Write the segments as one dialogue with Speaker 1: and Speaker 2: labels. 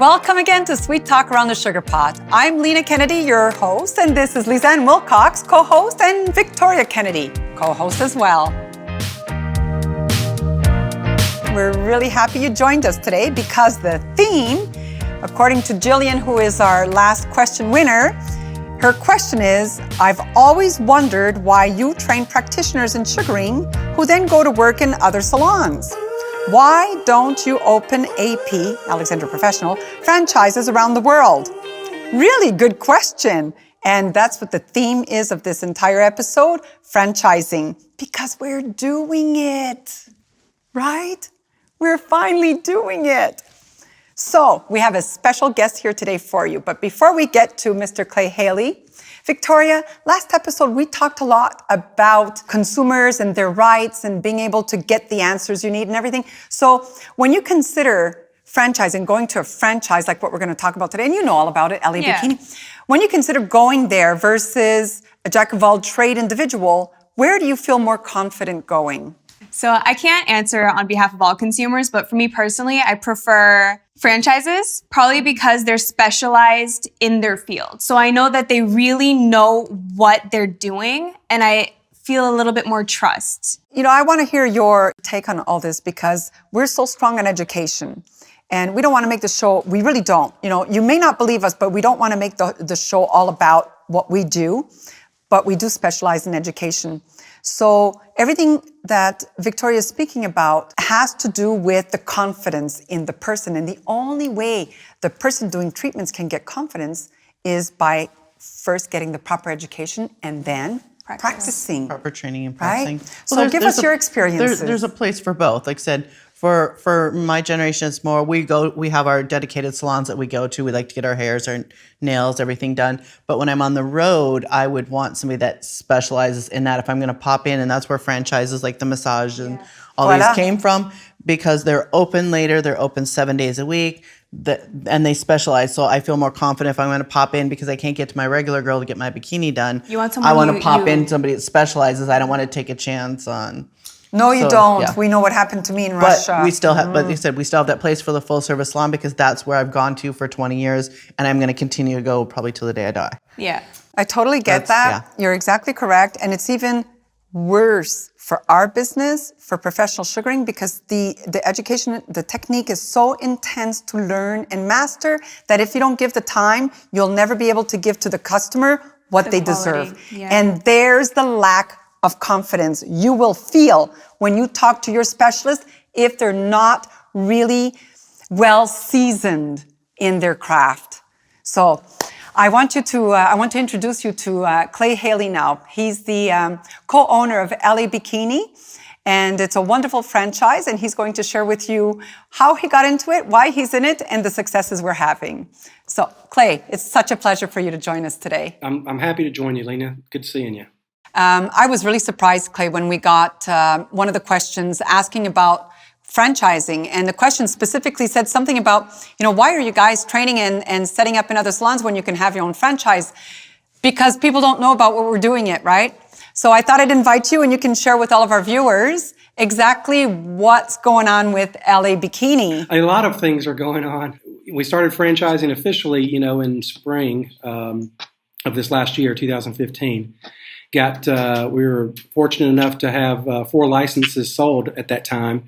Speaker 1: Welcome again to Sweet Talk Around the Sugar Pot. I'm Lena Kennedy, your host, and this is Lizanne Wilcox, co-host, and Victoria Kennedy, co-host as well. We're really happy you joined us today because the theme, according to Jillian, who is our last question winner, her question is, I've always wondered why you train practitioners in sugaring who then go to work in other salons. Why don't you open AP, Alexandria Professional, franchises around the world? Really good question. And that's what the theme is of this entire episode, franchising. Because we're doing it, right? We're finally doing it. So we have a special guest here today for you. But before we get to Mr. Clay Haley, Victoria, last episode we talked a lot about consumers and their rights and being able to get the answers you need and everything. So when you consider franchising, going to a franchise like what we're going to talk about today, and you know all about it, LA Bikini, when you consider going there versus a jack of all trade individual, where do you feel more confident going?
Speaker 2: So I can't answer on behalf of all consumers, but for me personally, I prefer franchises, probably because they're specialized in their field. So I know that they really know what they're doing, and I feel a little bit more trust.
Speaker 1: You know, I want to hear your take on all this because we're so strong on education. And we don't want to make the show, we really don't. You know, you may not believe us, but we don't want to make the show all about what we do, but we do specialize in education. So everything that Victoria is speaking about has to do with the confidence in the person. And the only way the person doing treatments can get confidence is by first getting the proper education and then practicing.
Speaker 3: Proper training and practicing.
Speaker 1: Right? Well, so give us your experiences.
Speaker 3: There's a place for both. Like I said, for my generation, it's more, we have our dedicated salons that we go to. We like to get our hairs, our nails, everything done. But when I'm on the road, I would want somebody that specializes in that. If I'm going to pop in, and that's where franchises like the massage and all these came from, because they're open later, they're open 7 days a week, and they specialize. So I feel more confident if I'm going to pop in because I can't get to my regular girl to get my bikini done.
Speaker 2: You want someone
Speaker 3: I want to pop in somebody that specializes. I don't want to take a chance on.
Speaker 1: No, you don't. Yeah. We know what happened to me in Russia.
Speaker 3: But we still have, but they said we still have that place for the full service salon because that's where I've gone to for 20 years, and I'm going to continue to go probably till the day I die.
Speaker 2: Yeah,
Speaker 1: I totally get that. Yeah. You're exactly correct, and it's even worse for our business, for professional sugaring, because the education, the technique is so intense to learn and master that if you don't give the time, you'll never be able to give to the customer what they deserve. Yeah. And there's the lack of confidence you will feel when you talk to your specialist if they're not really well seasoned in their craft. So I want to introduce you to Clay Haley now. He's the co-owner of LA Bikini, and it's a wonderful franchise, and he's going to share with you how he got into it, why he's in it, and the successes we're having. So Clay, it's such a pleasure for you to join us today.
Speaker 4: I'm happy to join you, Lena. Good seeing you.
Speaker 1: I was really surprised, Clay, when we got one of the questions asking about franchising. And the question specifically said something about, you know, why are you guys training and setting up in other salons when you can have your own franchise? Because people don't know about what we're doing it, right? So I thought I'd invite you and you can share with all of our viewers exactly what's going on with LA Bikini.
Speaker 4: A lot of things are going on. We started franchising officially, you know, in spring of this last year, 2015. We were fortunate enough to have 4 licenses sold at that time,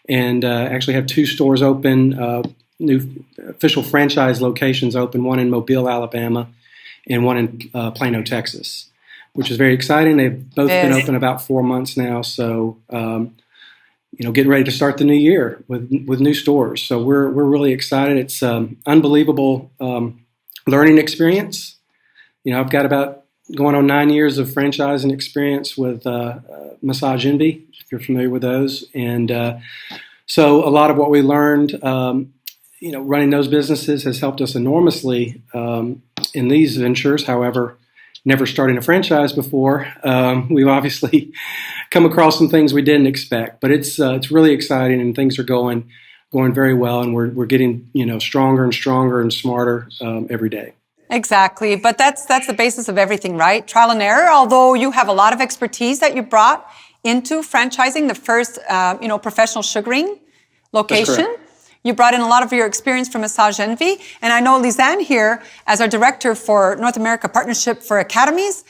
Speaker 4: and actually have 2 stores open, new official franchise locations open, one in Mobile, Alabama, and one in Plano, Texas, which is very exciting. They've both been open about 4 months now, so you know, getting ready to start the new year with new stores. So we're really excited. It's unbelievable learning experience. You know, I've got about going on 9 years of franchising experience with Massage Envy, if you're familiar with those. And so a lot of what we learned, you know, running those businesses has helped us enormously in these ventures. However, never starting a franchise before, we've obviously come across some things we didn't expect. But it's really exciting, and things are going very well, and we're getting, you know, stronger and stronger and smarter every day.
Speaker 1: Exactly. But that's the basis of everything, right? Trial and error, although you have a lot of expertise that you brought into franchising the first, professional sugaring location. You brought in a lot of your experience from Massage Envy. And I know Lisanne here, as our director for North America Partnership for Academies,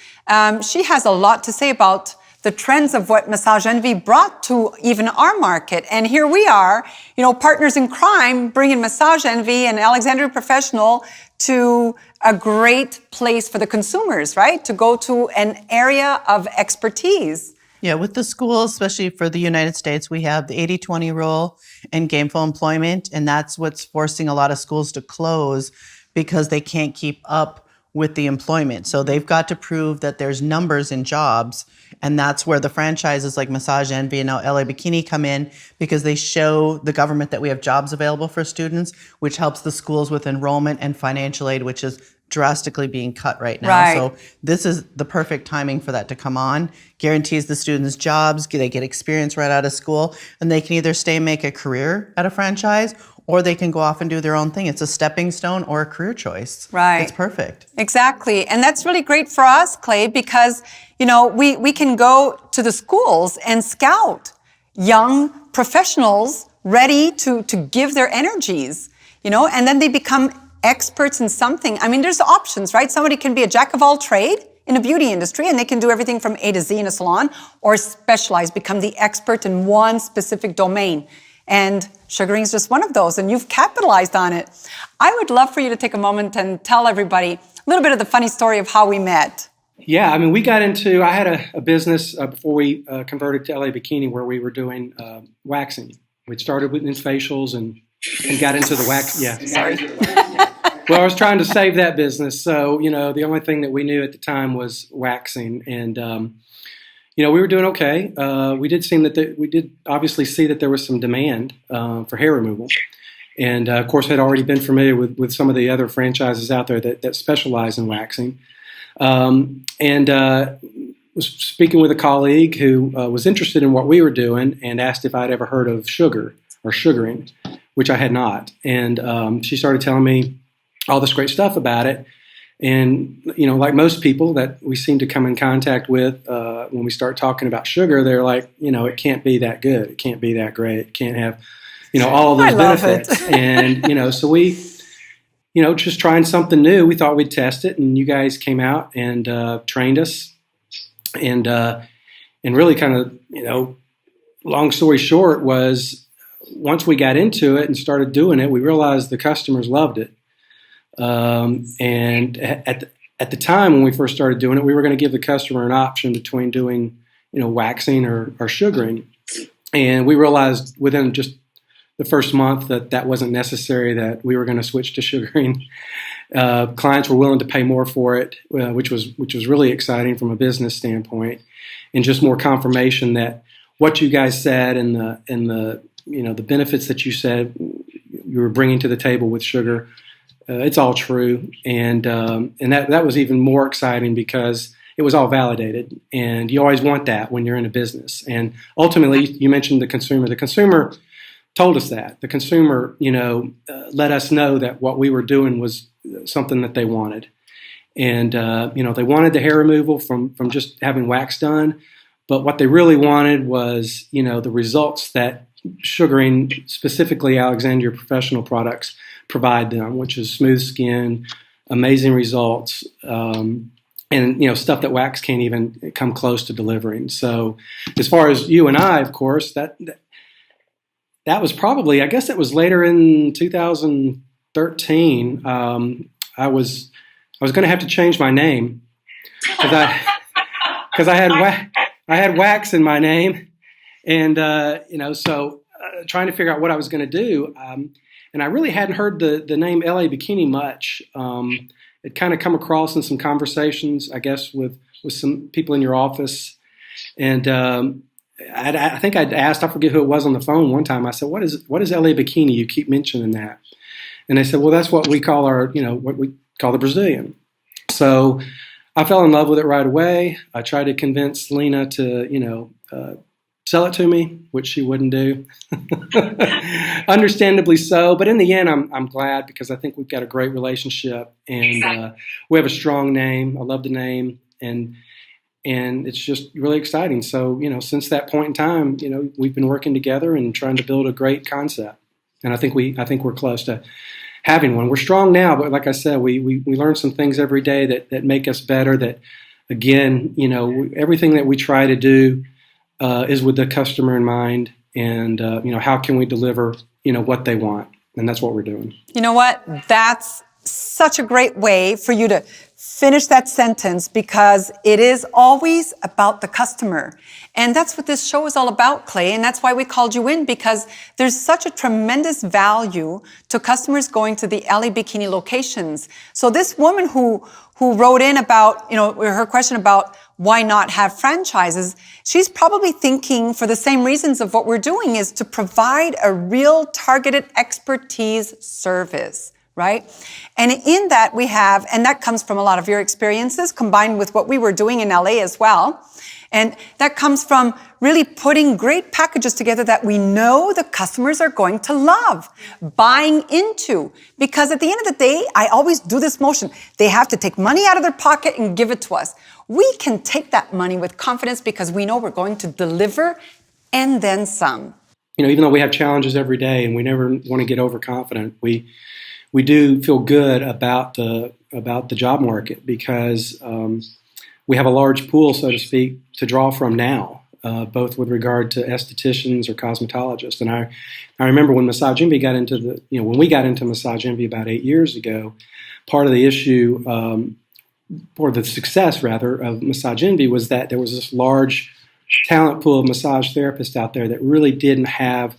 Speaker 1: she has a lot to say about the trends of what Massage Envy brought to even our market. And here we are, partners in crime, bringing Massage Envy and Alexandria Professional to a great place for the consumers, right? To go to an area of expertise.
Speaker 3: Yeah, with the schools, especially for the United States, we have the 80-20 rule and gainful employment, and that's what's forcing a lot of schools to close because they can't keep up with the employment. So they've got to prove that there's numbers in jobs, and that's where the franchises like Massage Envy and now LA Bikini come in, because they show the government that we have jobs available for students, which helps the schools with enrollment and financial aid, which is drastically being cut right now.
Speaker 1: Right.
Speaker 3: So this is the perfect timing for that to come on. Guarantees the students jobs, they get experience right out of school, and they can either stay and make a career at a franchise, or they can go off and do their own thing. It's a stepping stone or a career choice.
Speaker 1: Right.
Speaker 3: It's perfect.
Speaker 1: Exactly. And that's really great for us, Clay, because, we can go to the schools and scout young professionals ready to give their energies, and then they become experts in something. I mean, there's options, right? Somebody can be a jack of all trade in a beauty industry, and they can do everything from A to Z in a salon, or specialize, become the expert in one specific domain. And sugaring is just one of those, and you've capitalized on it. I would love for you to take a moment and tell everybody a little bit of the funny story of how we met.
Speaker 4: Yeah, I had a business before we converted to LA Bikini where we were doing waxing. We started with facials and got into the wax. Yeah, sorry. Well, I was trying to save that business. So, the only thing that we knew at the time was waxing. And, we were doing okay. We did obviously see that there was some demand for hair removal. And, of course, had already been familiar with some of the other franchises out there that specialize in waxing. Was speaking with a colleague who was interested in what we were doing and asked if I'd ever heard of sugar or sugaring, which I had not. And she started telling me all this great stuff about it. And, like most people that we seem to come in contact with, when we start talking about sugar, they're like, it can't be that good. It can't be that great. It can't have, all those benefits. And, so we, just trying something new, we thought we'd test it. And you guys came out and trained us. And really kind of, long story short was once we got into it and started doing it, we realized the customers loved it. And at the time when we first started doing it, we were going to give the customer an option between doing, waxing or sugaring. And we realized within just the first month that wasn't necessary, that we were going to switch to sugaring. Clients were willing to pay more for it, which was really exciting from a business standpoint, and just more confirmation that what you guys said and the the benefits that you said you were bringing to the table with sugar, it's all true, and that was even more exciting because it was all validated, and you always want that when you're in a business. And ultimately, you mentioned the consumer. The consumer told us that. The consumer, let us know that what we were doing was something that they wanted, and they wanted the hair removal from just having wax done, but what they really wanted was the results that sugaring, specifically Alexandria Professional products, provide them, which is smooth skin, amazing results, and stuff that wax can't even come close to delivering. So, as far as you and I, of course, that was probably, I guess it was later in 2013. I was going to have to change my name because I had wax in my name, and trying to figure out what I was going to do. And I really hadn't heard the name LA Bikini much. It kind of come across in some conversations, I guess, with some people in your office. And I think I'd asked, I forget who it was on the phone one time. I said, what is LA Bikini? You keep mentioning that. And they said, well, that's what we call what we call the Brazilian. So I fell in love with it right away. I tried to convince Lena to, sell it to me, which she wouldn't do. Understandably so. But in the end, I'm glad because I think we've got a great relationship and we have a strong name. I love the name and it's just really exciting. So, since that point in time, we've been working together and trying to build a great concept. And I think we're close to having one. We're strong now, but like I said, we learn some things every day that make us better. That again, everything that we try to do is with the customer in mind, and how can we deliver what they want, and that's what we're doing.
Speaker 1: You know what? That's such a great way for you to finish that sentence, because it is always about the customer. And that's what this show is all about, Clay. And that's why we called you in, because there's such a tremendous value to customers going to the LA Bikini locations. So this woman who wrote in about, her question about why not have franchises, she's probably thinking for the same reasons of what we're doing, is to provide a real targeted expertise service. Right? And in that we have, and that comes from a lot of your experiences combined with what we were doing in LA as well. And that comes from really putting great packages together that we know the customers are going to love, buying into. Because at the end of the day, I always do this motion. They have to take money out of their pocket and give it to us. We can take that money with confidence because we know we're going to deliver and then some.
Speaker 4: Even though we have challenges every day and we never want to get overconfident, we do feel good about the job market, because we have a large pool, so to speak, to draw from now, both with regard to estheticians or cosmetologists. And I remember when Massage Envy got into when we got into Massage Envy about 8 years ago, part of the issue, or the success rather, of Massage Envy was that there was this large talent pool of massage therapists out there that really didn't have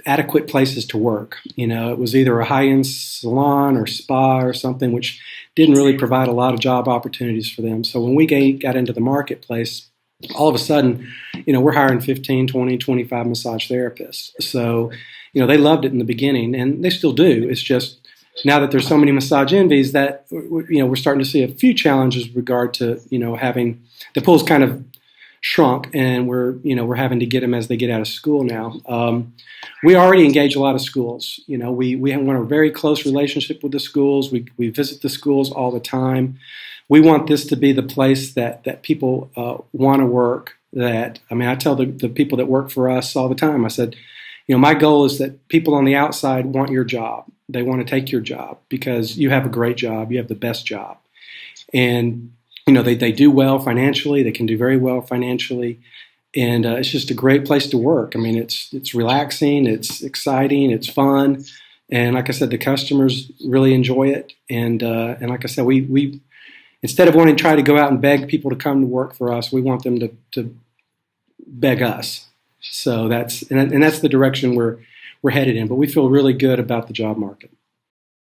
Speaker 4: adequate places to work. It was either a high-end salon or spa or something, which didn't really provide a lot of job opportunities for them. So when we got into the marketplace, all of a sudden, we're hiring 15, 20, 25 massage therapists. So, they loved it in the beginning, and they still do. It's just now that there's so many Massage Envies that, we're starting to see a few challenges with regard to, having the pool's kind of shrunk, and we're having to get them as they get out of school now. We already engage a lot of schools. We want a very close relationship with the schools. We visit the schools all the time. We want this to be the place that people want to work. I tell the people that work for us all the time, I said, my goal is that people on the outside want your job. They want to take your job because you have a great job. You have the best job. And they do well financially. They can do very well financially, and it's just a great place to work. It's relaxing, it's exciting, it's fun, and like I said, the customers really enjoy it. And like I said, we instead of wanting to try to go out and beg people to come to work for us, we want them to beg us. So that's the direction we're headed in. But we feel really good about the job market.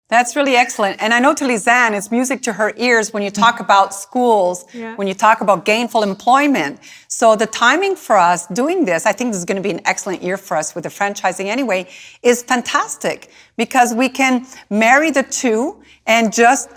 Speaker 1: That's really excellent. And I know to Lisanne, it's music to her ears when you talk about schools, when you talk about gainful employment. So the timing for us doing this, I think this is going to be an excellent year for us with the franchising anyway, is fantastic, because we can marry the two and just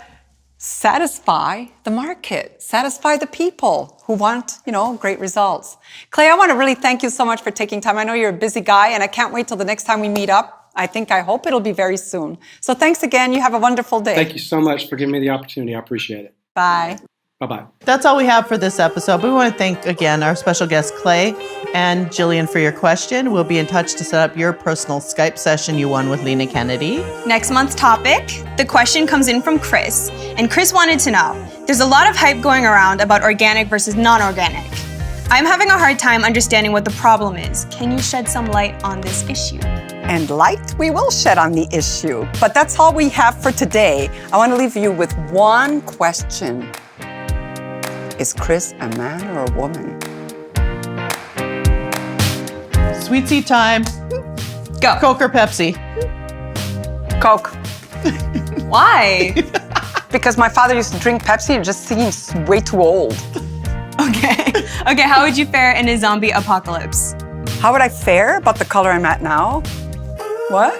Speaker 1: satisfy the market, satisfy the people who want, great results. Clay, I want to really thank you so much for taking time. I know you're a busy guy, and I can't wait till the next time we meet up. I hope it'll be very soon. So thanks again. You have a wonderful day.
Speaker 4: Thank you so much for giving me the opportunity. I appreciate it.
Speaker 1: Bye.
Speaker 4: Bye-bye.
Speaker 3: That's all we have for this episode. But we want to thank again our special guests, Clay and Jillian, for your question. We'll be in touch to set up your personal Skype session you won with Lena Kennedy.
Speaker 2: Next month's topic, the question comes in from Chris. And Chris wanted to know, there's a lot of hype going around about organic versus non-organic. I'm having a hard time understanding what the problem is. Can you shed some light on this issue?
Speaker 1: And light we will shed on the issue. But that's all we have for today. I want to leave you with one question. Is Chris a man or a woman?
Speaker 3: Sweet tea time.
Speaker 2: Go.
Speaker 3: Coke or Pepsi?
Speaker 1: Coke.
Speaker 2: Why?
Speaker 1: Because my father used to drink Pepsi. It just seems way too old.
Speaker 2: Okay, how would you fare in a zombie apocalypse?
Speaker 1: How would I fare about the color I'm at now? What?